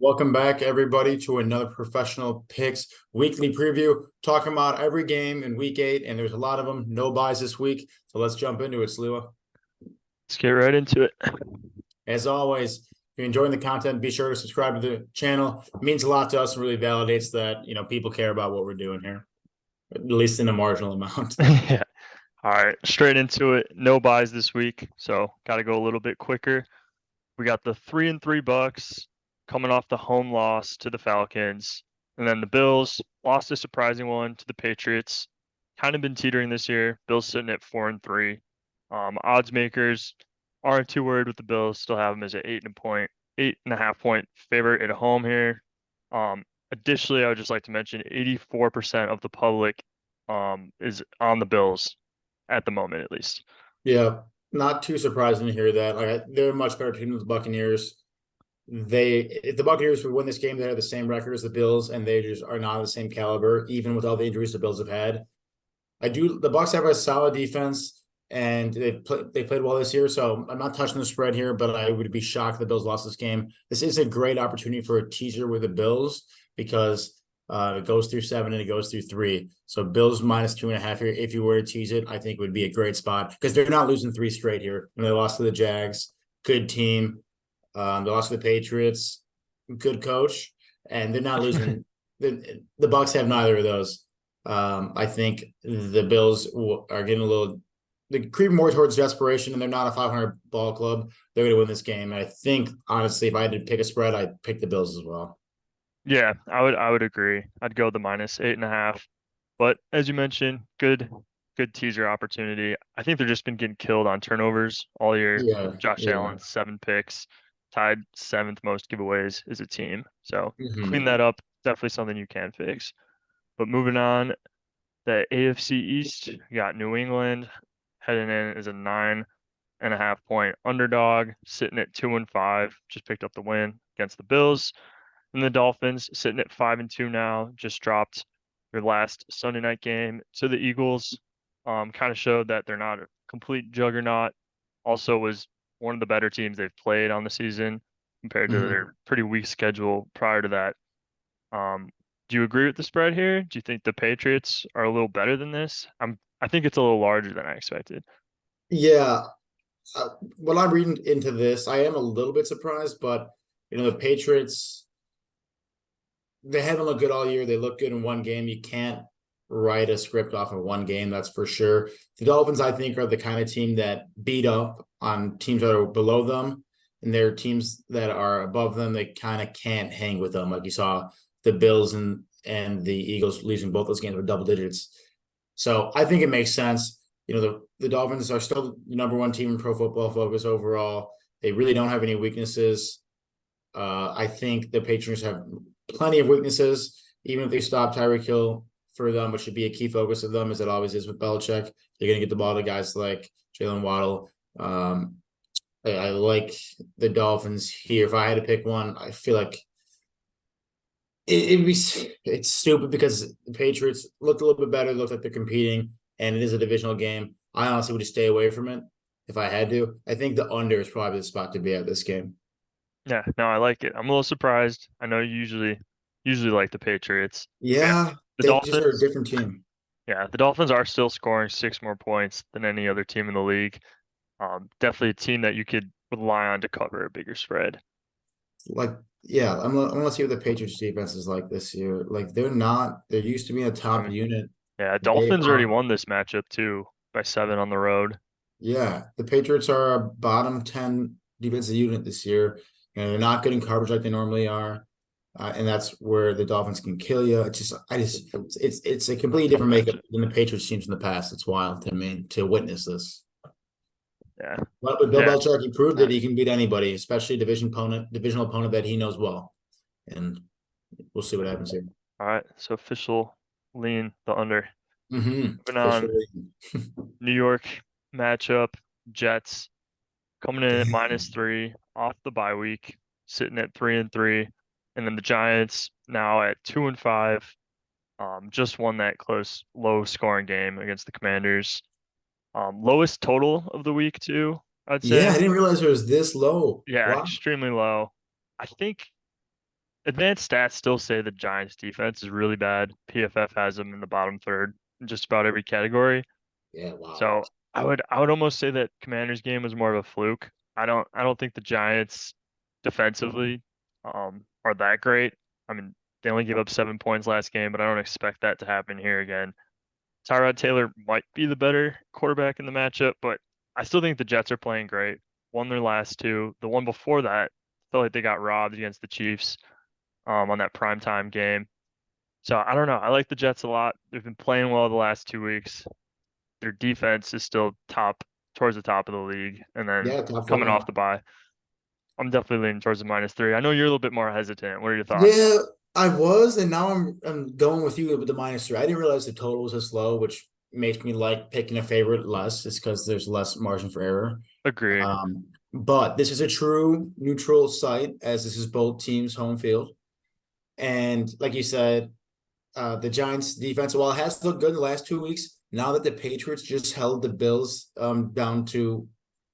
Welcome back, everybody, to another Professional Picks weekly preview. Talking about every game in Week 8, and there's a lot of them. No buys this week, so let's jump into it, Sliwa. Let's get right into it. As always, if you're enjoying the content, be sure to subscribe to the channel. It means a lot to us and really validates that people care about what we're doing here, at least in a marginal amount. Yeah. All right, straight into it. No buys this week, so got to go a little bit quicker. We got the 3-3 Bucks coming off the home loss to the Falcons, and then the Bills lost a surprising one to the Patriots. Kind of been teetering this year. Bills sitting at 4-3. Odds makers aren't too worried with the Bills. Still have them as an 8.5 point favorite at home here. Additionally, I would just like to mention 84% of the public is on the Bills at the moment, at least. Yeah, not too surprising to hear that. They're a much better team than the Buccaneers. If the Buccaneers would win this game, they have the same record as the Bills, and they just are not the same caliber, even with all the injuries the Bills have had. The Bucks have a solid defense, and they played well this year. So I'm not touching the spread here, but I would be shocked if the Bills lost this game. This is a great opportunity for a teaser with the Bills because it goes through 7 and it goes through 3. So Bills -2.5 here. If you were to tease it, I think it would be a great spot because they're not losing 3 straight here. When they lost to the Jags, good team. They lost to the Patriots, good coach, and they're not losing. The Bucks have neither of those. I think the Bills are getting they're creeping more towards desperation, and they're not a 500 ball club. They're going to win this game. And I think, honestly, if I had to pick a spread, I'd pick the Bills as well. Yeah, I would agree. I'd go the -8.5. But as you mentioned, good teaser opportunity. I think they've just been getting killed on turnovers all year. Yeah, Josh yeah. Allen, 7 picks, tied 7th most giveaways as a team. So clean Mm-hmm. that up. Definitely something you can fix. But moving on, the AFC East, you got New England heading in as a 9.5 point underdog, sitting at 2-5. Just picked up the win against the Bills. And the Dolphins sitting at 5-2 now, just dropped their last Sunday night game to the Eagles. Kind of showed that they're not a complete juggernaut. Also was one of the better teams they've played on the season compared to Mm-hmm. their pretty weak schedule prior to that. Um, do you agree with the spread here? Do you think the Patriots are a little better than this? I think it's a little larger than I expected. Yeah. When I'm reading into this, I am a little bit surprised, but the Patriots, they haven't looked good all year. They look good in one game. You can't write a script off of one game, that's for sure. The Dolphins, I think, are the kind of team that beat up on teams that are below them, and they're teams that are above them. They kind of can't hang with them, like you saw the Bills and the Eagles losing both those games with double digits. So I think it makes sense. The Dolphins are still the number one team in Pro Football Focus overall. They really don't have any weaknesses. I think the Patriots have plenty of weaknesses. Even if they stop Tyreek Hill for them, which should be a key focus of them, as it always is with Belichick, they're going to get the ball to guys like Jalen Waddle. I like the Dolphins here. If I had to pick one, I feel like it's stupid because the Patriots looked a little bit better, looked like they're competing, and it is a divisional game. I honestly would just stay away from it if I had to. I think the under is probably the spot to be at this game. Yeah, no, I like it. I'm a little surprised. I know you usually like the Patriots. Yeah, Yeah, the they just are a Dolphins. different team. Yeah, the Dolphins are still scoring 6 more points than any other team in the league. Definitely a team that you could rely on to cover a bigger spread. Like, yeah, I'm gonna see what the Patriots defense is like this year. Like, they're not. They're used to being a I top mean, unit. yeah, They Dolphins already are. won this matchup too by 7 on the road. Yeah, the Patriots are a bottom 10 defensive unit this year. They're not good in coverage like they normally are. And that's where the Dolphins can kill you. It's a completely Tough different makeup matchup. than the Patriots teams in the past. It's wild to me to witness this. Yeah, But with Bill yeah. Belichick, he proved that he can beat anybody, especially divisional opponent that he knows well. And we'll see what happens here. All right, so official lean the under. Moving on, Officially. New York matchup, Jets coming in at -3 off the bye week, sitting at 3-3, and then the Giants now at 2-5. Just won that close, low scoring game against the Commanders. Lowest total of the week too, I'd Yeah, I say. didn't realize it was this low. Yeah, Wow. extremely low. I think advanced stats still say the Giants defense is really bad. PFF has them in the bottom third in just about every category. Yeah, wow. So I would almost say that Commanders game was more of a fluke. I don't think the Giants defensively are that great. I mean, they only gave up 7 points last game, but I don't expect that to happen here again. Tyrod Taylor might be the better quarterback in the matchup, but I still think the Jets are playing great. Won their last two. The one before that, felt like they got robbed against the Chiefs on that primetime game. So I don't know. I like the Jets a lot. They've been playing well the last 2 weeks. Their defense is still top towards the top of the league. And then Yeah, top four coming off now. the bye, I'm definitely leaning towards the -3. I know you're a little bit more hesitant. What are your thoughts? Yeah, I was, and now I'm going with you with the -3. I didn't realize the total was this low, which makes me like picking a favorite less. It's because there's less margin for error. Agree. But this is a true neutral site, as this is both teams' home field. And like you said, the Giants defense, while it has looked good in the last 2 weeks, now that the Patriots just held the Bills down to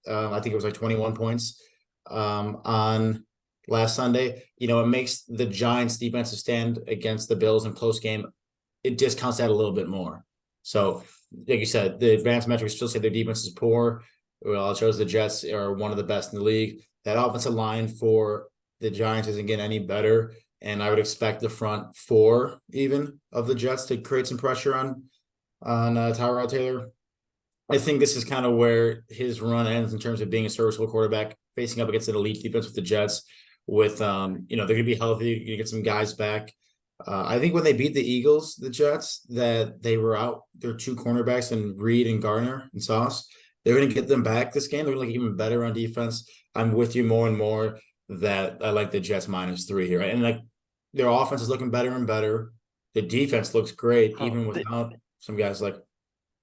I think it was like 21 points on last Sunday, it makes the Giants defensive stand against the Bills in close game. It discounts that a little bit more. So, like you said, the advanced metrics still say their defense is poor. Well, it shows the Jets are one of the best in the league. That offensive line for the Giants isn't getting any better. And I would expect the front four even of the Jets to create some pressure on Tyrod Taylor. I think this is kind of where his run ends in terms of being a serviceable quarterback, facing up against an elite defense with the Jets. With they're going to be healthy. You're going to get some guys back. I think when they beat the Eagles, the Jets, that they were out their two cornerbacks and Reed and Garner and Sauce. They're going to get them back this game. They're going to look even better on defense. I'm with you more and more that I like the Jets -3 here. And like their offense is looking better and better. The defense looks great, Oh, even without some guys. Like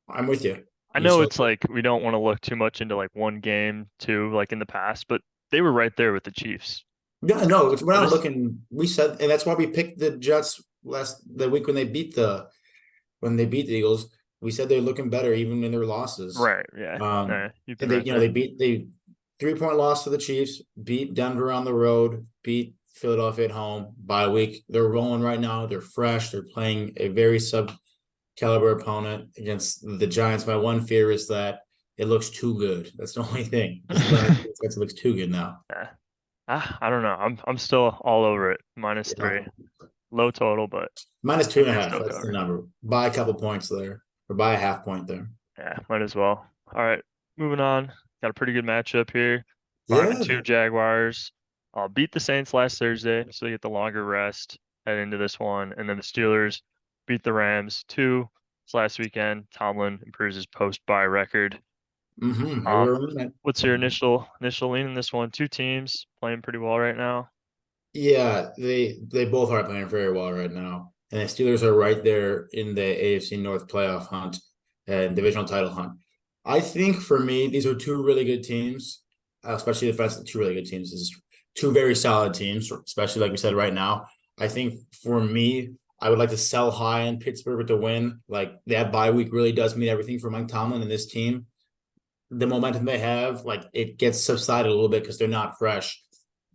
I'm with you. I You know still, it's like we don't want to look too much into like one game, too, like in the past, but they were right there with the Chiefs. yeah, no, we're So not this, looking. We said, and that's why we picked the Jets the week when they beat the Eagles. We said they're looking better even in their losses. right, yeah, Um, nah, you've been and they, right you know, there. they beat they 3-point loss to the Chiefs, beat Denver on the road, beat Philadelphia at home. Bye week, they're rolling right now. They're fresh. They're playing a very sub caliber opponent against the Giants. My one fear is that it looks too good. That's the only thing. This defense looks too good now. Yeah. I don't know. I'm still all over it. Yeah. -3. Low total, but Minus I two and a can half. still That's the cover. number. Buy a couple points there, or buy a half point there. Yeah, might as well. All right, moving on. Got a pretty good matchup here. 5-2 Yeah. Jaguars. Beat the Saints last Thursday, so they get the longer rest head into this one. And then the Steelers beat the Rams too. This last weekend, Tomlin improves his post-bye record. Mm-hmm. I Um, will run that. what's your initial lean in this one? Two teams playing pretty well right now. Yeah, they both are playing very well right now, and the Steelers are right there in the AFC North playoff hunt and divisional title hunt. I think for me, these are two really good teams, especially defense. Two really good teams. This is two very solid teams, especially like we said right now. I think for me, I would like to sell high in Pittsburgh with the win. Like that bye week really does mean everything for Mike Tomlin and this team. The momentum they have, like it gets subsided a little bit because they're not fresh.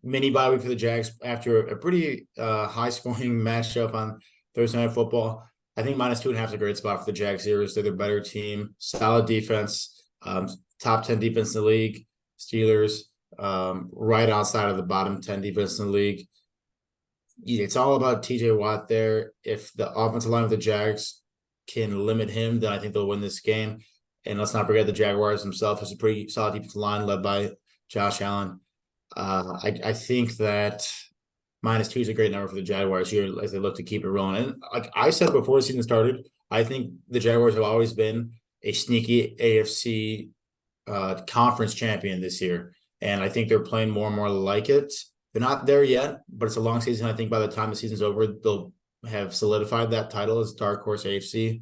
Mini bye week for the Jags after a pretty high scoring matchup on Thursday Night Football. I think -2.5 is a great spot for the Jags here. They're the better team, solid defense, top 10 defense in the league. Steelers, right outside of the bottom 10 defense in the league. It's all about TJ Watt there. If the offensive line of the Jags can limit him, then I think they'll win this game. And let's not forget the Jaguars themselves has a pretty solid defensive line led by Josh Allen. I think that -2 is a great number for the Jaguars here as they look to keep it rolling. And like I said before the season started, I think the Jaguars have always been a sneaky AFC conference champion this year. And I think they're playing more and more like it. They're not there yet, but it's a long season. I think by the time the season's over, they'll have solidified that title as dark horse AFC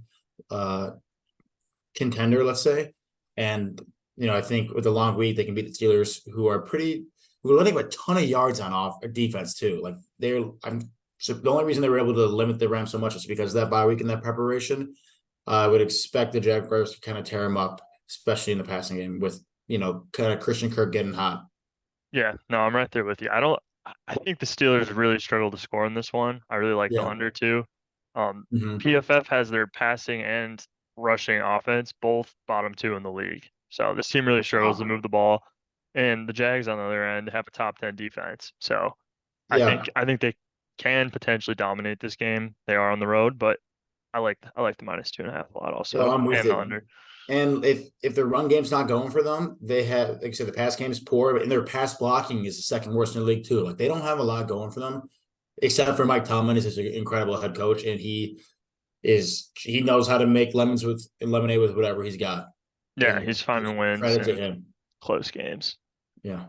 contender, let's say. And I think with a long week, they can beat the Steelers, who are letting a ton of yards on off defense too. Like so the only reason they were able to limit the Rams so much is because of that bye week and that preparation. I would expect the Jaguars to kind of tear them up, especially in the passing game with kind of Christian Kirk getting hot. Yeah, no, I'm right there with you. I think the Steelers really struggled to score in this one. I really like the Yeah. under too. Hmm. PFF has their passing and rushing offense both bottom two in the league. So this team really struggles to Wow. move the ball. And the Jags on the other end have a top 10 defense. So Yeah. I think they can potentially dominate this game. They are on the road, but I like the -2.5 a lot So also I'm with and the it. under. And if the run game's not going for them, they have, like I said, the pass game's poor, and their pass blocking is the second worst in the league too. Like they don't have a lot going for them, except for Mike Tomlin is just an incredible head coach, and he knows how to make lemons with lemonade with whatever he's got. Yeah, And he's finding wins credit to in him. close games. Yeah,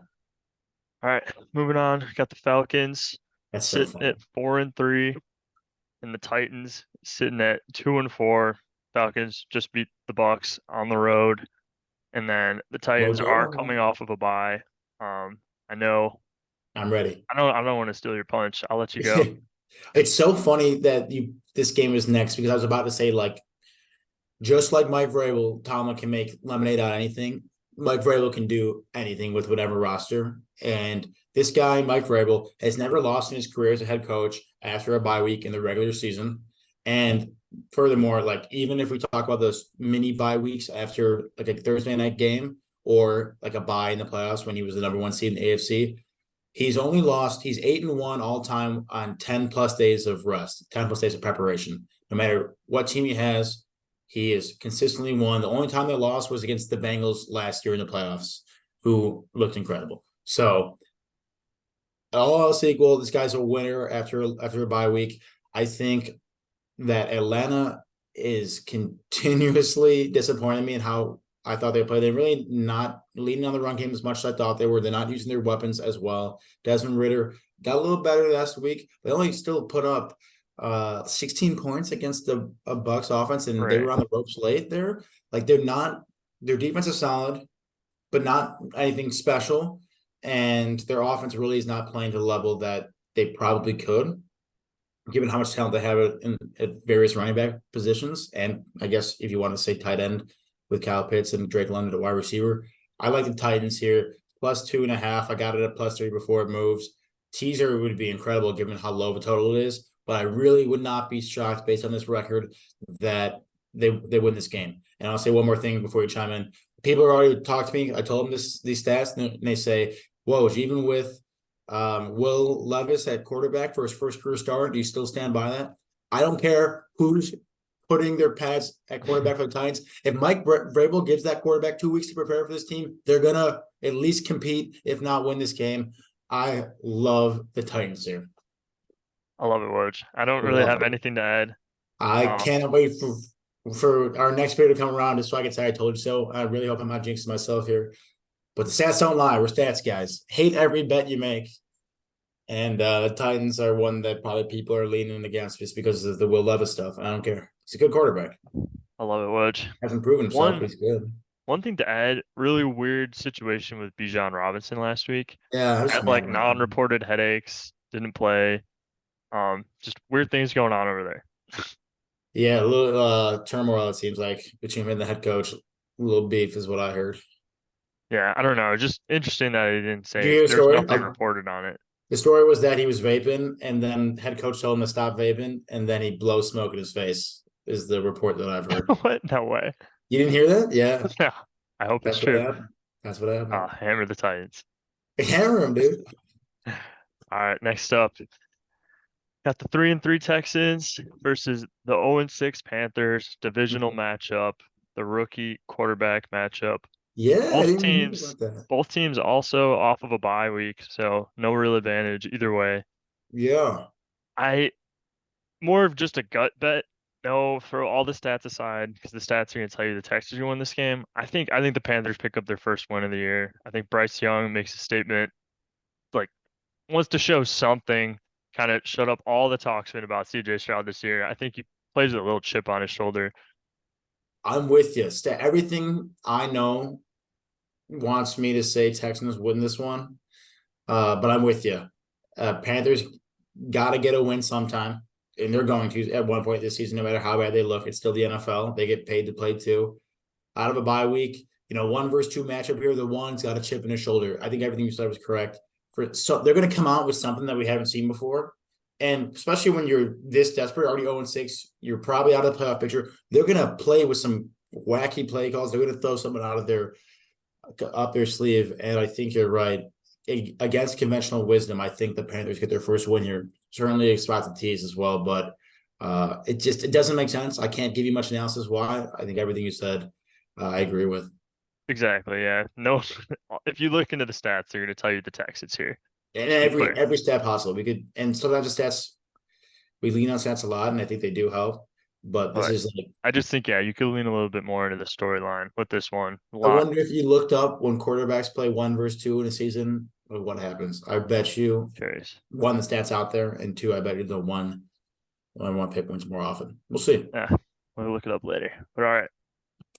All right, moving on. Got the Falcons that's so sitting funny. at 4-3, and the Titans sitting at 2-4. Falcons just beat the Bucks on the road, and then the Road Titans are dog. coming off of a bye. I know. I'm ready. I don't want to steal your punch. I'll let you go. It's so funny that this game is next because I was about to say, like, just like Mike Vrabel, Tomlin can make lemonade out of anything. Mike Vrabel can do anything with whatever roster. And this guy, Mike Vrabel, has never lost in his career as a head coach after a bye week in the regular season. And furthermore, like, even if we talk about those mini bye weeks after like a Thursday night game or like a bye in the playoffs when he was the number one seed in the AFC, he's 8-1 all time on 10 plus days of rest, 10 plus days of preparation. No matter what team he has, he is consistently won. The only time they lost was against the Bengals last year in the playoffs, who looked incredible. So all else equal, this guy's a winner after a bye week. I think that Atlanta is continuously disappointing me in how I thought they played. They're really not leading on the run game as much as I thought they were. They're not using their weapons as well. Desmond Ritter got a little better last week, but only still put up 16 points against the Bucks offense, and they Right. were on the ropes late there. Like they're not, their defense is solid, but not anything special. And their offense really is not playing to the level that they probably could, given how much talent they have at various running back positions. And I guess if you want to say tight end with Kyle Pitts and Drake London at wide receiver, I like the Titans here. +2.5. I got it at +3 before it moves. Teaser would be incredible given how low the total it is, but I really would not be shocked based on this record that they win this game. And I'll say one more thing before you chime in. People are already talked to me. I told them these stats, and they say, "Whoa, even with Will Levis at quarterback for his first career start, do you still stand by that?" I don't care who's putting their pads at quarterback for the Titans. If Mike Vrabel gives that quarterback 2 weeks to prepare for this team, they're gonna at least compete, if not win this game. I love the Titans here. I love it, Woj. I don't really Love have it. anything to add. I Um, cannot wait for our next video to come around just so I can say I told you so. I really hope I'm not jinxing myself here. But the stats don't lie. We're stats guys. Hate every bet you make. And the Titans are one that probably people are leaning against just because of the Will Levis stuff. I don't care. He's a good quarterback. I love it, Woj. Hasn't proven himself, but One he's good. one thing to add, really weird situation with Bijan Robinson last week. Yeah, I was just Had mad like about that. non-reported headaches, didn't play. Just weird things going on over there. Yeah, a little turmoil, it seems like, between him and the head coach. A little beef is what I heard. Yeah, I don't know. Just interesting that he didn't Did you say hear the there's story? nothing reported on it. The story was that he was vaping, and then head coach told him to stop vaping, and then he blows smoke in his face, is the report that I've heard. What? No way. You didn't hear that? Yeah, No. I hope it's that's what true. happened. That's what happened. Hammer the Titans. Hammer him, dude. All right, next up, got the 3-3 Texans versus the 0-6 Panthers divisional matchup, the rookie quarterback matchup. Yeah, I Both didn't even hear teams, about that. both teams also off of a bye week, so no real advantage either way. Yeah. I more of just a gut bet. No, for all the stats aside, because the stats are going to tell you the Texans are going to win this game. I think the Panthers pick up their first win of the year. I think Bryce Young makes a statement, like wants to show something, kind of shut up all the talk's been about CJ Stroud this year. I think he plays with a little chip on his shoulder. I'm with you. Everything I know wants me to say Texans win this one. But I'm with you. Panthers got to get a win sometime, and they're going to at one point this season, no matter how bad they look. It's still the NFL. They get paid to play too. Out of a bye week, 1 versus 2 matchup here. The one's got a chip in his shoulder. I think everything you said was correct. so they're going to come out with something that we haven't seen before. And especially when you're this desperate, already 0-6, you're probably out of the playoff picture. They're going to play with some wacky play calls. They're going to throw something out of their up their sleeve. And I think you're right. Against conventional wisdom, I think the Panthers get their first win here. Certainly expect the tease as well, but it doesn't make sense. I can't give you much analysis why. I think everything you said, I agree with. Exactly. Yeah. No. If you look into the stats, they're going to tell you the Texans here. And Be clear. every stat possible. We could, and sometimes the stats, we lean on stats a lot, and I think they do help. But this is like, I just think, yeah, you could lean a little bit more into the storyline with this one. I wonder if you looked up when quarterbacks play 1 versus 2 in a season, what happens. I bet you Curious. 1, the stats out there, and 2, I bet you the one pick wins more often. We'll see. Yeah, we'll look it up later. But all right,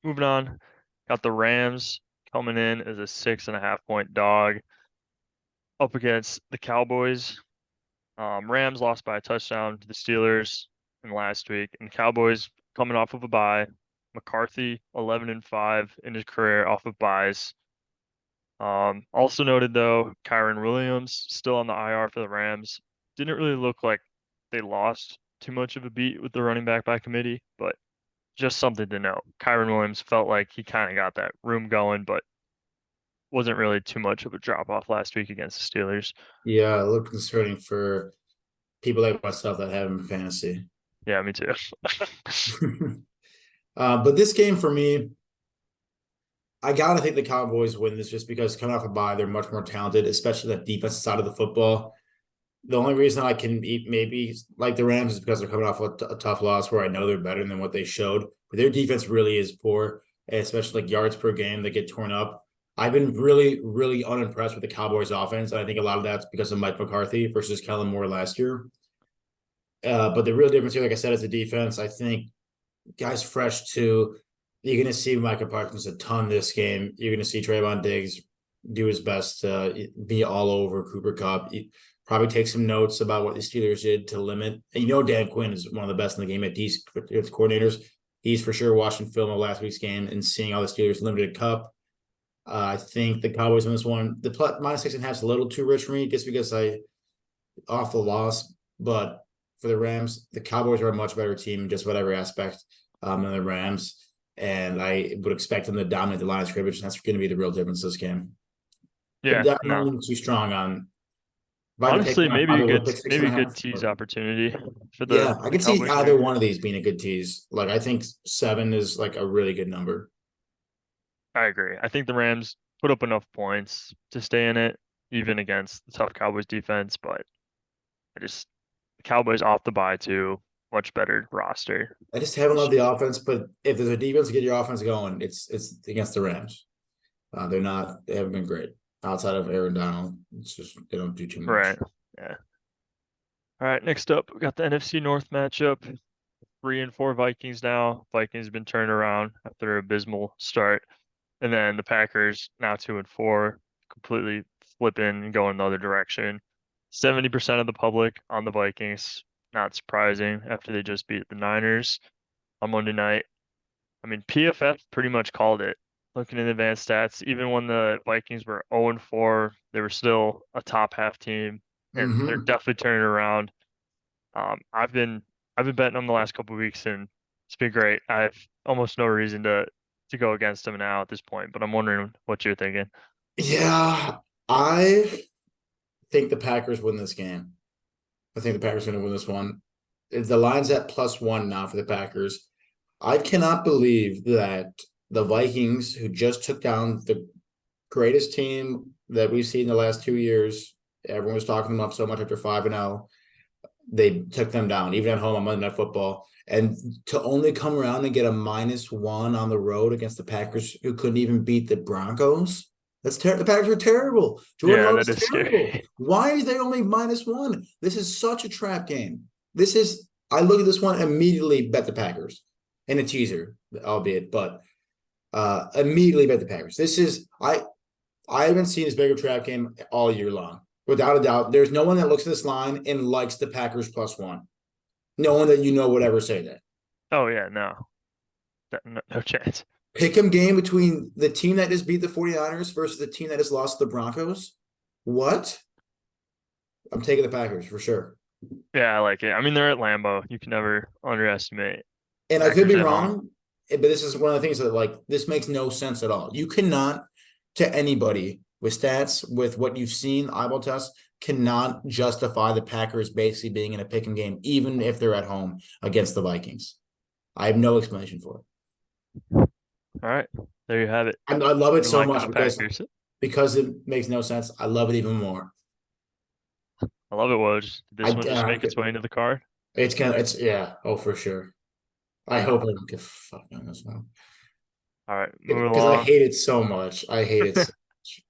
moving on. Got the Rams coming in as a 6.5-point dog up against the Cowboys. Rams lost by a touchdown to the Steelers in last week, and Cowboys coming off of a bye. McCarthy 11-5 in his career off of byes. Also noted though, Kyron Williams still on the IR for the Rams. Didn't really look like they lost too much of a beat with the running back by committee, but just something to note. Kyron Williams felt like he kind of got that room going, but wasn't really too much of a drop off last week against the Steelers. Yeah, a little concerning for people like myself that have him in fantasy. Yeah, me too. But this game for me, I gotta think the Cowboys win this just because coming off a bye, they're much more talented, especially that defensive side of the football. The only reason I can maybe like the Rams is because they're coming off a tough loss where I know they're better than what they showed. But their defense really is poor, especially like yards per game that get torn up. I've been really, really unimpressed with the Cowboys offense. And I think a lot of that's because of Mike McCarthy versus Kellen Moore last year. But the real difference here, like I said, is the defense. I think guys fresh too. You're going to see Micah Parsons a ton this game. You're going to see Trayvon Diggs do his best to be all over Cooper Kupp. Probably take some notes about what the Steelers did to limit. And Dan Quinn is one of the best in the game at these coordinators. He's for sure watching film of last week's game and seeing how the Steelers limited Kupp. I think the Cowboys win this one. The -6.5 is a little too rich for me just because off the loss. But for the Rams, the Cowboys are a much better team in just about every aspect than the Rams. And I would expect them to dominate the line of scrimmage. And that's going to be the real difference this game. Yeah, not too strong on. Honestly, maybe a good tease opportunity for the. Yeah, I could see either one of these being a good tease. Like I think 7 is like a really good number. I agree. I think the Rams put up enough points to stay in it, even against the tough Cowboys defense. But the Cowboys off the bye too, much better roster. I just haven't loved the offense, but if there's a defense to get your offense going, it's against the Rams. They haven't been great outside of Aaron Donald. It's just they don't do too much. Right. Yeah. All right. Next up, we got the NFC North matchup. 3-4 Vikings now. Vikings have been turned around after their abysmal start. And then the Packers now 2-4, completely flipping and going the other direction. 70% of the public on the Vikings. Not surprising after they just beat the Niners on Monday night. I mean, PFF pretty much called it. Looking at advanced stats, even when the Vikings were 0-4, they were still a top half team, and they're definitely turning around. I've been betting them the last couple of weeks, and it's been great. I have almost no reason to go against them now at this point, but I'm wondering what you're thinking. Yeah, I think the Packers win this game. I think the Packers are going to win this one. The line's at +1 now for the Packers. I cannot believe that the Vikings, who just took down the greatest team that we've seen in the last 2 years, everyone was talking them up so much after 5-0. They took them down, even at home on Monday Night Football. And to only come around and get a -1 on the road against the Packers, who couldn't even beat the Broncos. That's terrible. The Packers are terrible. Jordan Love is terrible. Scary. Why are they only -1? This is such a trap game. I look at this one, immediately bet the Packers. And a teaser, albeit, but immediately bet the Packers. I haven't seen this bigger trap game all year long. Without a doubt, there's no one that looks at this line and likes the Packers +1. No one that would ever say that. Oh, yeah, no. No chance. Pick'em game between the team that just beat the 49ers versus the team that just lost to the Broncos? What? I'm taking the Packers for sure. Yeah, I like it. I mean, they're at Lambeau. You can never underestimate And I could Packers be at home. wrong, but this is one of the things that like this makes no sense at all. You cannot, to anybody with stats, with what you've seen, eyeball tests, cannot justify the Packers basically being in a pick 'em game, even if they're at home against the Vikings. I have no explanation for it. All right, there you have it. I love it Been so liking much the Packers. because it makes no sense. I love it even more. I love it, Woj. Did I this one just make its way into the card? it's yeah, oh for sure. I hope I don't get fucked on this one All right, moving because I along. hate it so much. I hate it so much,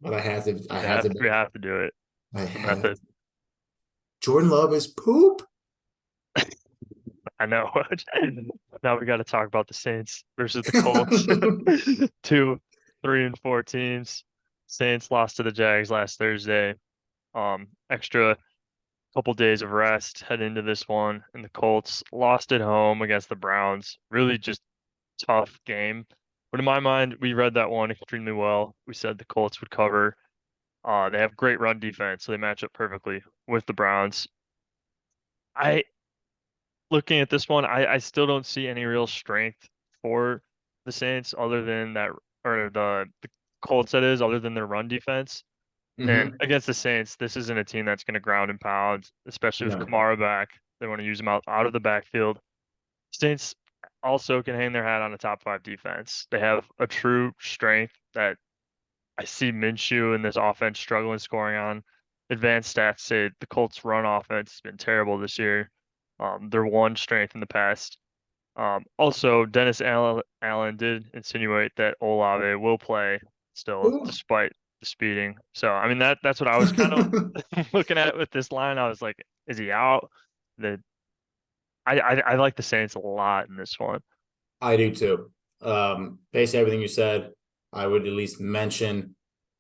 but I have to. I have to. We have to do it. I The have. method. Jordan Love is poop. I know. Now we got to talk about the Saints versus the Colts. Two, 3-4 teams. Saints lost to the Jags last Thursday. Extra couple days of rest head into this one, and the Colts lost at home against the Browns. Really just tough game. But in my mind, we read that one extremely well. We said the Colts would cover. They have great run defense, so they match up perfectly with the Browns. I looking at this one, I still don't see any real strength for the Saints other than that, or the Colts that is, other than their run defense. And Hmm. against the Saints, this isn't a team that's going to ground and pound, especially with No. Kamara back. They want to use him out of the backfield. Saints also can hang their hat on a top five defense. They have a true strength that I see Minshew in this offense struggling scoring on. Advanced stats say the Colts' run offense has been terrible this year. Their one strength in the past. Also, Allen did insinuate that Olave will play still, Ooh. despite the speeding. So, I mean that's what I was kind of looking at with this line. I was like, is he out? The I like the Saints a lot in this one. I do too. Basically everything you said, I would at least mention.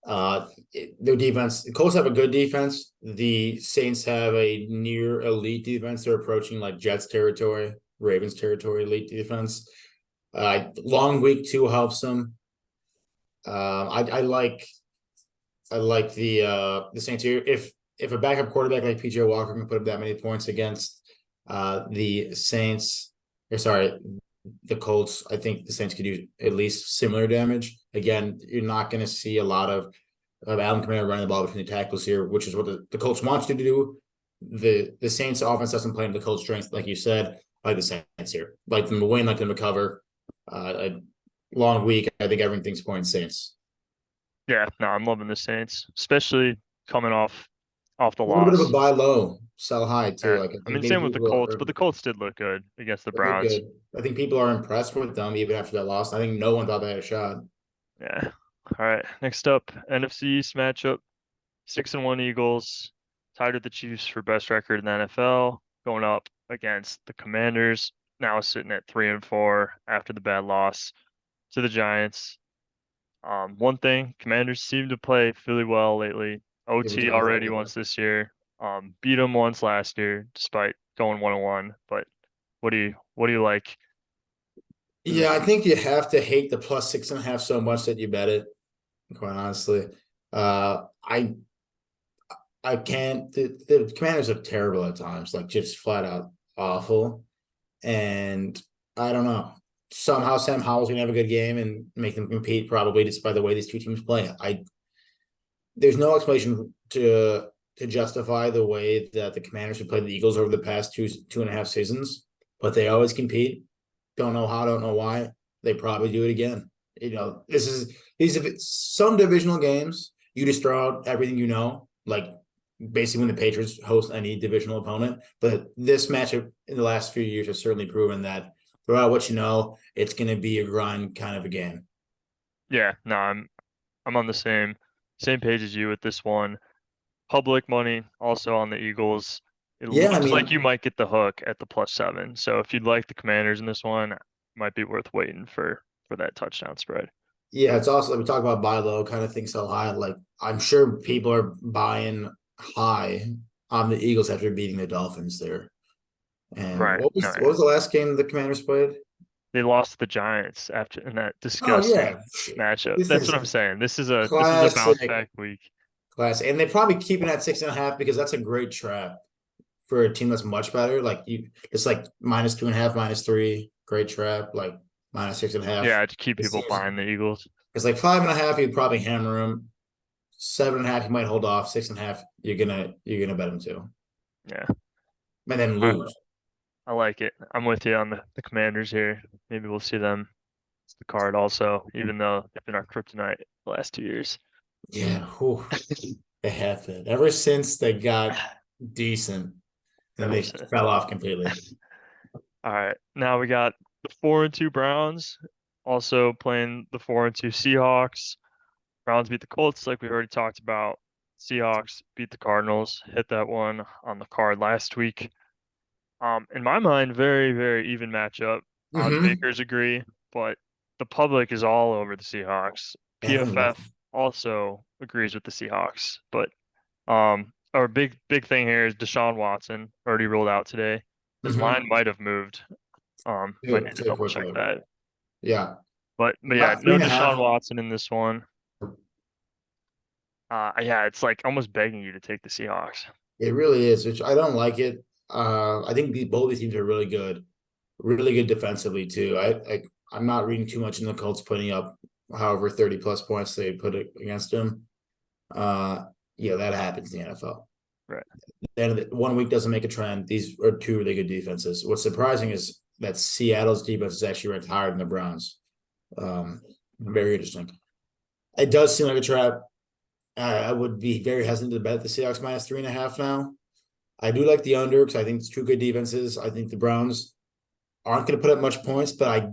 Their defense. The Colts have a good defense. The Saints have a near elite defense. They're approaching like Jets territory, Ravens territory, elite defense. Long week two helps them. I like the Saints here. If a backup quarterback like PJ Walker can put up that many points against the Saints, or sorry, the Colts, I think the Saints could do at least similar damage. Again, you're not going to see a lot of Alvin Kamara running the ball between the tackles here, which is what the Colts wants to do. The Saints offense doesn't play into the Colts' strength, like you said. I like the Saints here, like them to win, like them to cover. A long week, I think everything's pointing Saints. Yeah, no, I'm loving the Saints, especially coming off the A little bit of a loss. buy low, sell high too. Yeah, Like I I think mean same with the Colts, are but the Colts did look good against the look Browns. good. I think people are impressed with them even after that loss. I think no one thought they had a shot. Yeah. All right. Next up, NFC East matchup. 6-1 Eagles, tied with the Chiefs for best record in the NFL, going up against the Commanders, now sitting at 3-4 after the bad loss to the Giants. One thing, Commanders seem to play really well lately. Every OT time, already yeah. once this year. Beat them once last year, despite going 1-1. But what do you like in Yeah, this I one? think you have to hate the plus 6.5 so much that you bet it. Quite honestly, uh, I I can't. The Commanders are terrible at times, like just flat out awful. And I don't know. Somehow Sam Howell's gonna have a good game and make them compete, probably just by the way these two teams play. There's no explanation to justify the way that the Commanders have played the Eagles over the past 2.5 seasons, but they always compete. Don't know how, don't know why. They probably do it again. These are some divisional games. You just throw out everything you know, like basically when the Patriots host any divisional opponent. But this matchup in the last few years has certainly proven that throw out what you know, it's going to be a grind kind of a game. Yeah, no, I'm on the same page as you with this one. Public money also on the Eagles. It Yeah, I looks like you mean, might get the hook at the +7. So if you'd like the Commanders in this one, it might be worth waiting for that touchdown spread. yeah, it's also like we talk about buy low kind of thing so high. Like I'm sure people are buying high on the Eagles after beating the Dolphins there. And Right. what No, was what yeah. was the last game the Commanders played? They lost to the Giants after in that Oh disgusting yeah, matchup. this That's what is I'm saying. This is a bounce classic, back week. Class, and they probably keep it at 6.5 because that's a great trap for a team that's much better. Like it's like -2.5, -3, great trap. Like -6.5. Yeah, to keep It people seems buying the Eagles. it's like 5.5. You'd probably hammer them. 7.5, you might hold off. 6.5, you're gonna bet them too, Yeah. and then I, lose. I like it. I'm with you on the Commanders here. Maybe we'll see them. It's the card also, even though they've been our kryptonite the last 2 years. Yeah, whew, they have been ever since they got decent, and Ever they since. fell off completely. All right. Now we got the 4-2 Browns also playing the 4-2 Seahawks. Browns beat the Colts, like we already talked about. Seahawks beat the Cardinals. Hit that one on the card last week. In my mind, very, very even matchup. Odds Mm-hmm. makers agree, but the public is all over the Seahawks. Yeah, I don't like PFF also agrees with the Seahawks, but our big thing here is Deshaun Watson already ruled out today. His line mm-hmm. might have moved. Might need to Too double check quickly. that. Yeah, But yeah, about three no and a Deshaun half. Watson in this one. Yeah, it's like almost begging you to take the Seahawks. It really is, which I don't like it. I think both these teams are really good defensively too. I'm not reading too much in the Colts putting up however 30 plus points they put it against them. Uh, yeah, that happens in the NFL. Right. And one week doesn't make a trend. These are two really good defenses. What's surprising is that Seattle's defense is actually ranked higher than the Browns. Very interesting. It does seem like a trap. I would be very hesitant to bet the Seahawks -3.5 now. I do like the under because I think it's two good defenses. I think the Browns aren't going to put up much points, but I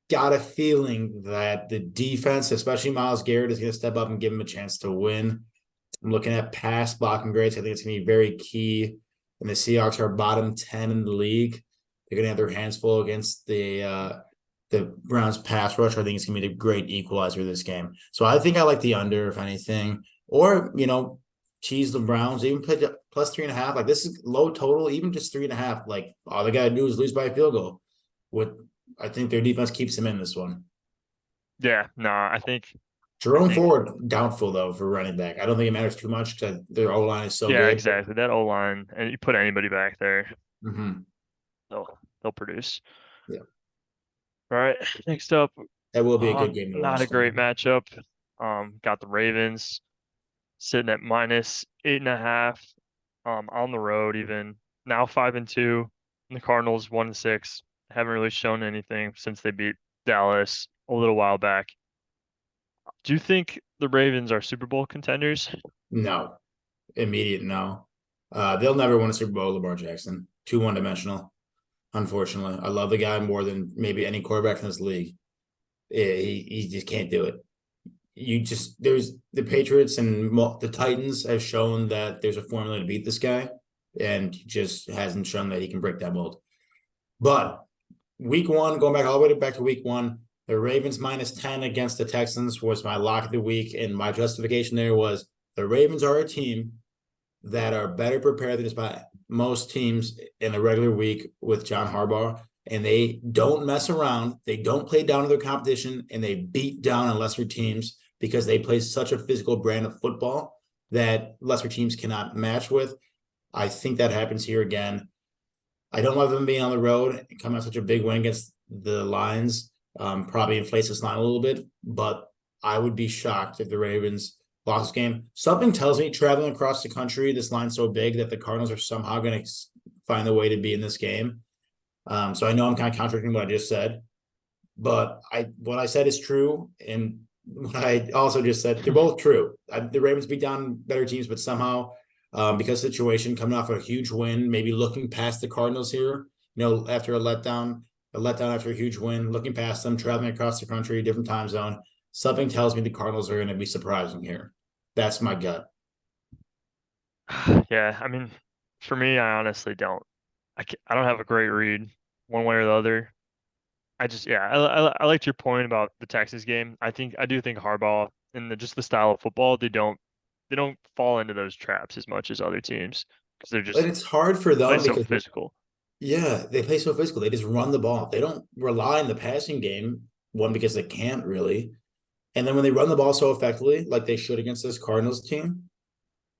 got a feeling that the defense, especially Myles Garrett, is going to step up and give them a chance to win. I'm looking at pass blocking grades. I think it's going to be very key. And the Seahawks are bottom 10 in the league. They're going to have their hands full against the Browns pass rush. I think it's going to be a great equalizer this game. So I think I like the under, if anything. Or, tease the Browns, even play +3.5. Like this is low total, even just 3.5. Like all they gotta do is lose by a field goal. I think their defense keeps them in this one. Yeah, no, I Jerome think Ford, doubtful though for running back. I don't think it matters too much because their O line is so yeah, good. exactly. That O line, and you put anybody back there, Mm-hmm. they'll produce. Yeah, All right, next up, that will be a good game to not a watch. great matchup. Got the Ravens sitting at -8.5. On the road, even now 5-2. And the Cardinals 1-6. Haven't really shown anything since they beat Dallas a little while back. Do you think the Ravens are Super Bowl contenders? No, immediate no. They'll never win a Super Bowl. Lamar Jackson, too one dimensional. Unfortunately, I love the guy more than maybe any quarterback in this league. Yeah, he just can't do it. There's the Patriots and the Titans have shown that there's a formula to beat this guy, and he just hasn't shown that he can break that mold. But week one, going back all the way back to week one, the Ravens -10 against the Texans was my lock of the week, and my justification there was the Ravens are a team that are better prepared than just about most teams in the regular week with John Harbaugh. And they don't mess around. They don't play down to their competition, and they beat down on lesser teams because they play such a physical brand of football that lesser teams cannot match with. I think that happens here again. I don't love them being on the road and coming out such a big win against the Lions. Probably inflates this line a little bit, but I would be shocked if the Ravens lost this game. Something tells me traveling across the country, this line's so big that the Cardinals are somehow going to find a way to be in this game. So I know I'm kind of contradicting what I just said, but what I said is true, and what I also just said, they're both true. The Ravens beat down better teams, but somehow, because of the situation, coming off a huge win, maybe looking past the Cardinals here, after a letdown after a huge win, looking past them, traveling across the country, different time zone, something tells me the Cardinals are going to be surprising here. That's my gut. Yeah, for me, I honestly don't. I don't have a great read one way or the other. I liked your point about the Texas game. I do think Harbaugh and just the style of football, they don't fall into those traps as much as other teams because they're And just it's hard for play them so because physical. they play so physical. They just run the ball. They don't rely on the passing game, one, because they can't really. And then when they run the ball so effectively, like they should against this Cardinals team,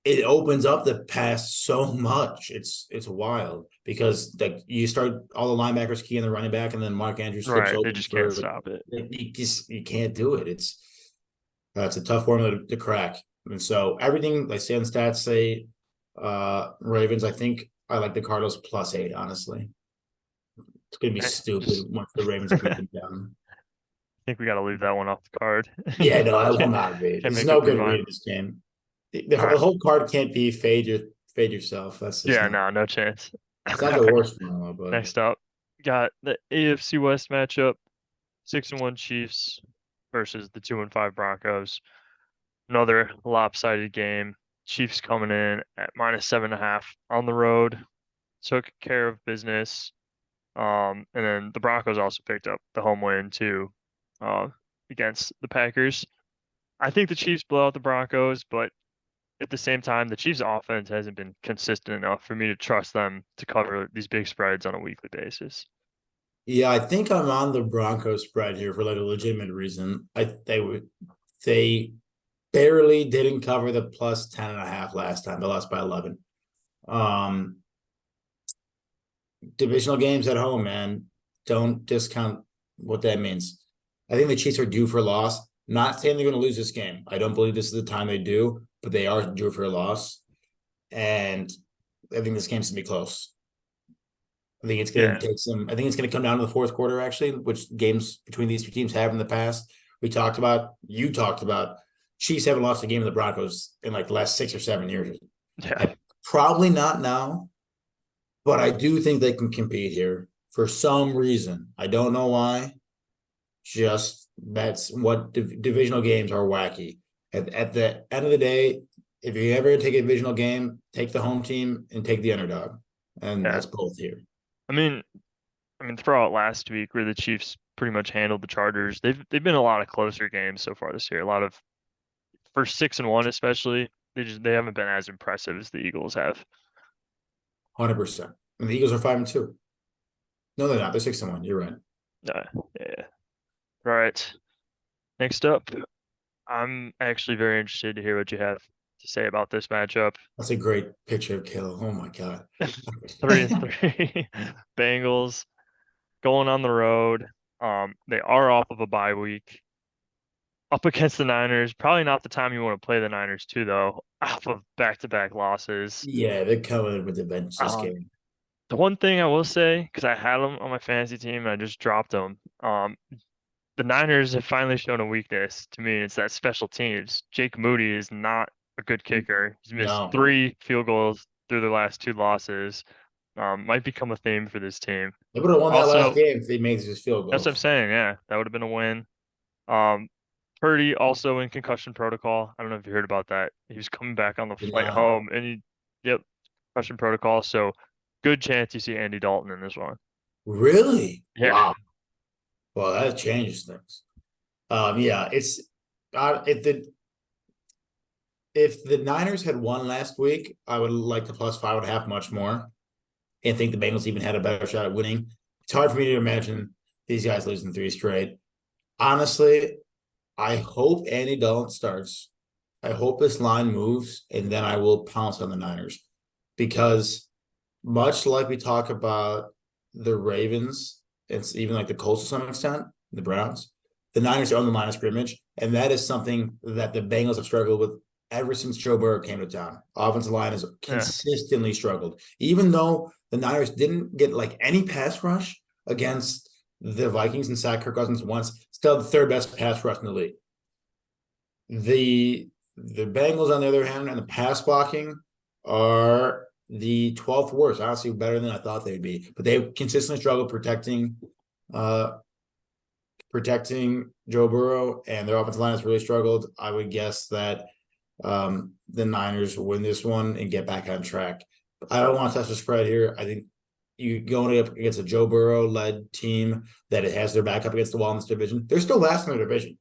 it opens up the pass so much. It's wild because like you start all the linebackers key in the running back, and then Mark Andrews flips Right. They open just can't for stop it. you can't do it. It's a tough formula to crack. And so everything like Sam stats say Ravens, I think I like the Cardinals +8, honestly. It's gonna be Okay. stupid Just once the Ravens beat them down. think we got to leave that one off the card. Yeah, no, I will Can't, not be. can't There's make no up your good mind. reading this game. The All right. whole card can't be fade yourself. That's just Yeah, not. no, no chance. It's All not the right. worst formula, but Next up, got the AFC West matchup: 6-1 Chiefs versus the 2-5 Broncos. Another lopsided game. Chiefs coming in at -7.5 on the road. Took care of business. And then the Broncos also picked up the home win too, uh, against the Packers. I think the Chiefs blow out the Broncos, but at the same time, the Chiefs' offense hasn't been consistent enough for me to trust them to cover these big spreads on a weekly basis. yeah, I think I'm on the Broncos spread here for like a legitimate reason. They barely didn't cover the +10.5 last time. They lost by 11. Um, Divisional games at home, man. Don't discount what that means. I think the Chiefs are due for a loss. Not saying they're going to lose this game. I don't believe this is the time they do, but they are due for a loss. And I think this game's going to be close. I think it's going Yeah, to take some. I think it's going to come down to the fourth quarter, actually, which games between these two teams have in the past. You talked about, Chiefs haven't lost a game to the Broncos in like the last 6 or 7 years. yeah, Probably not now, but I do think they can compete here for some reason. I don't know why. Just that's what divisional games are wacky. At the end of the day, if you ever take a divisional game, take the home team and take the underdog, and yeah. that's both here. I mean, throughout last week where the Chiefs pretty much handled the Chargers, they've been a lot of closer games so far this year. A lot of for 6-1 especially, they haven't been as impressive as the Eagles have. 100%. And the Eagles are 5-2. No, they're not. They're 6-1. You're right. Yeah. All right. Next up, I'm actually very interested to hear what you have to say about this matchup. That's a great picture of Kittle. Oh my god. 3-3 Bengals going on the road. They are off of a bye week. Up against the Niners. Probably not the time you want to play the Niners too, though. Off of back-to-back losses. Yeah, they're coming with the bench this Um, game. the one thing I will say, because I had them on my fantasy team and I just dropped them. The Niners have finally shown a weakness to me. It's that special teams. Jake Moody is not a good kicker. He's missed No, 3 field goals through their last 2 losses. Might become a theme for this team. they would have won that last Also, game if they made these field that's what I'm goals. saying. Yeah, that would have been a win. Um, Purdy also in concussion protocol. I don't know if you heard about that. He was coming back on the Did flight not. home, and yep, concussion protocol. So good chance you see Andy Dalton in this one. Really? Yeah, Wow. Well, that changes things. Yeah, it's if the Niners had won last week, I would like the +5.5 much more. And think the Bengals even had a better shot at winning. It's hard for me to imagine these guys losing 3 straight. Honestly, I hope Andy Dalton starts. I hope this line moves, and then I will pounce on the Niners. Because much like we talk about the Ravens, it's even like the Colts to some extent, the Browns, the Niners are on the line of scrimmage, and that is something that the Bengals have struggled with ever since Joe Burrow came to town. Offensive line has yeah, consistently struggled. Even though the Niners didn't get like any pass rush against the Vikings and sacked Kirk Cousins once, still the third best pass rush in the league. The Bengals, on the other hand, and the pass blocking are the 12th worst. Honestly, better than I thought they'd be. But they consistently struggle protecting Joe Burrow, and their offensive line has really struggled. I would guess that the Niners win this one and get back on track. I don't want to touch the spread here. I think you going up against a Joe Burrow-led team that it has their back up against the wall in this division. They're still last in their division.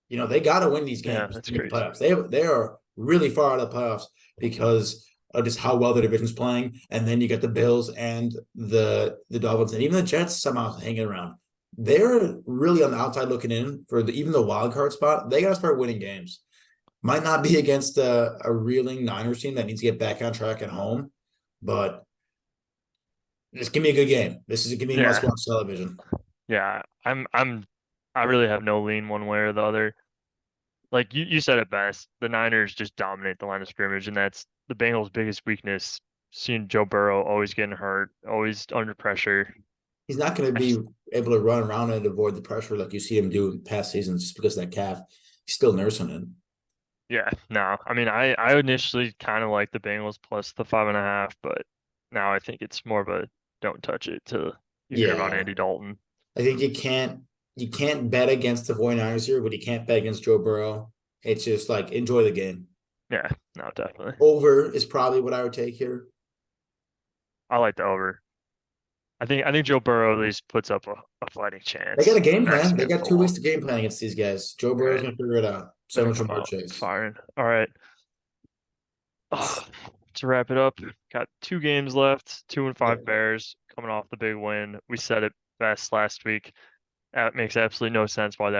You know, they got to win these yeah. games That's to make the crazy. playoffs. They are really far out of the playoffs because of just how well the division's playing. And then you get the Bills and the Dolphins and even the Jets somehow hanging around. They're really on the outside looking in for even the wild card spot. They got to start winning games. Might not be against a reeling Niners team that needs to get back on track at home, but this can be a good game. This is gonna be Yeah, must-watch television. yeah. I really have no lean one way or the other. Like you said it best. The Niners just dominate the line of scrimmage, and that's the Bengals' biggest weakness. Seeing Joe Burrow always getting hurt, always under pressure. He's not going to I be just, able to run around and avoid the pressure like you see him do in past seasons just because of that calf. He's still nursing it. yeah, no. I mean, I initially kind of like the Bengals plus the 5.5, but now I think it's more of a don't touch it till you hear about Yeah, Andy Dalton. I think you can't bet against the 49ers here, but you can't bet against Joe Burrow. It's just like enjoy the game. Yeah, no, definitely. Over is probably what I would take here. I like the over. I think Joe Burrow at least puts up a fighting They got chance. a game Backs plan. They against got the 2 weeks wall. to game plan against these guys. Joe Burrow's Right. gonna figure it out. So Gonna much come more out Chase. firing. All right. Oh, to wrap it up, got 2 games left. 2-5 Bears coming off the big win. We said it best last week. That makes absolutely no sense why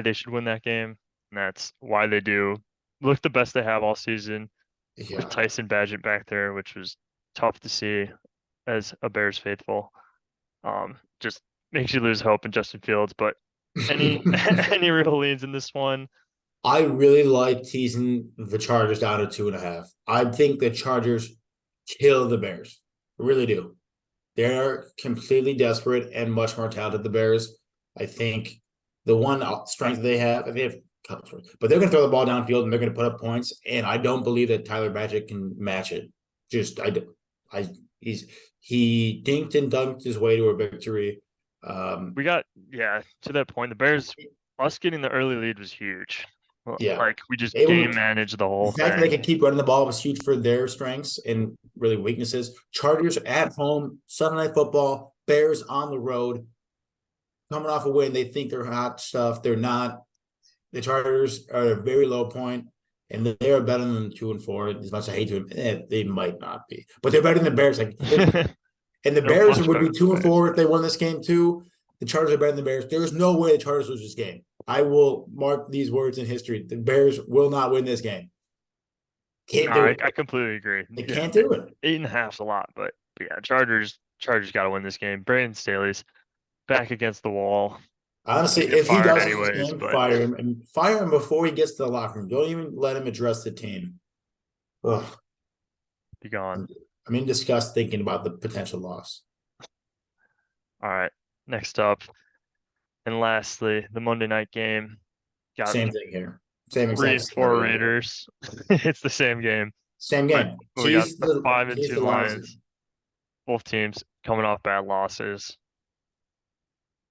they should win that game. And that's why they do. Look the best they have all season with Yeah. Tyson Badgett back there, which was tough to see as a Bears faithful. Just makes you lose hope in Justin Fields. But any any real leads in this one? I really like teasing the Chargers down to 2.5. I think the Chargers kill the Bears. I really do. They're completely desperate and much more talented than the Bears. I think the one strength they have, they have a couple strengths, but they're going to throw the ball downfield and they're going to put up points. And I don't believe that Tyler Magic can match it. Just I he dinked and dunked his way to a victory. We got, yeah, to that point, the Bears, us getting the early lead was huge. Yeah, Like we just it game was managed the the whole fact that they thing. could keep running the ball was huge for their strengths and really weaknesses. Chargers at home, Sunday Night Football, Bears on the road, coming off a win. They think they're hot stuff. They're not. The Chargers are at a very low point, and they are better than 2-4. As much as I hate to, they might not be, but they're better than the Bears. Like, and the They're Bears much would better be than two the and Bears. four if they won this game too. The Chargers are better than the Bears. There is no way the Chargers lose this game. I will mark these words in history. The Bears will not win this game. No, Can't do I, it. I completely agree. They Yeah, can't do it. 8.5's a lot, but yeah, Chargers got to win this game. Brandon Staley's back against the wall. He's Honestly, gonna get if he fired does this anyways, game, but fire him and fire him before he gets to the locker room. Don't even let him address the team. Ugh, be gone. I'm in disgust thinking about the potential loss. All right, next up, and lastly, the Monday night game got Same thing here. Same exact 3-4 scenario. Raiders. It's the same game, Same but game. we got the five and Tease two the lines. Lions. Both teams coming off bad losses.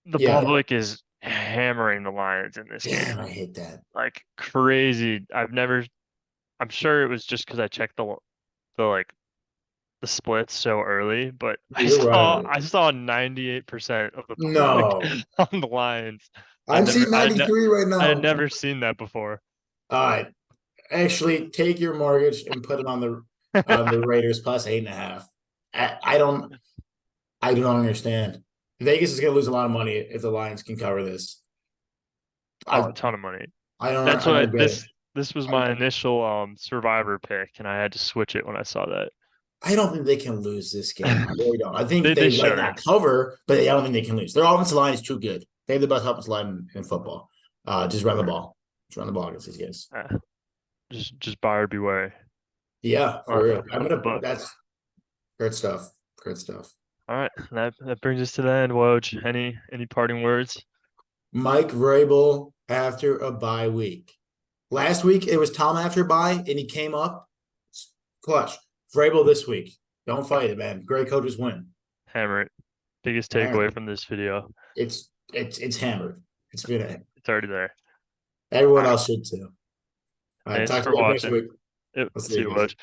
The Yeah. public is hammering the Lions in this Damn, game I hate that. like crazy. I'm sure it was just because I checked the like the splits so early, but I You're saw right. I saw 98% of the public No. on the Lions. I'm seeing 93 right I had now. never seen that before. All right. Actually, take your mortgage and put it on the Raiders plus 8.5. I don't understand. Vegas is gonna lose a lot of money if the Lions can cover this. Oh, I a ton of money. I That's what don't get it. this was my initial Survivor pick, and I had to switch it when I saw that. I don't think they can lose this game. I really don't. I think They they might shouldn't. not cover, but I don't think they can lose. Their offensive line is too good. They have the best offensive line in football. Just run the ball. Just run the ball against these guys. Just buyer beware. Yeah, for real. But That's great stuff. Great stuff. all right, that brings us to the end. Woj, any parting words? Mike Vrabel after a bye week. Last week it was Tom after a bye, and he came up clutch. Vrabel this week. Don't fight it, man. Great coaches win. Hammer it. Biggest takeaway from this video. It's hammered. It's already there. Everyone All right. else should too. All right, Thanks talk to for you guys next watching. week. Yep, I'll see see you, you guys. Woj.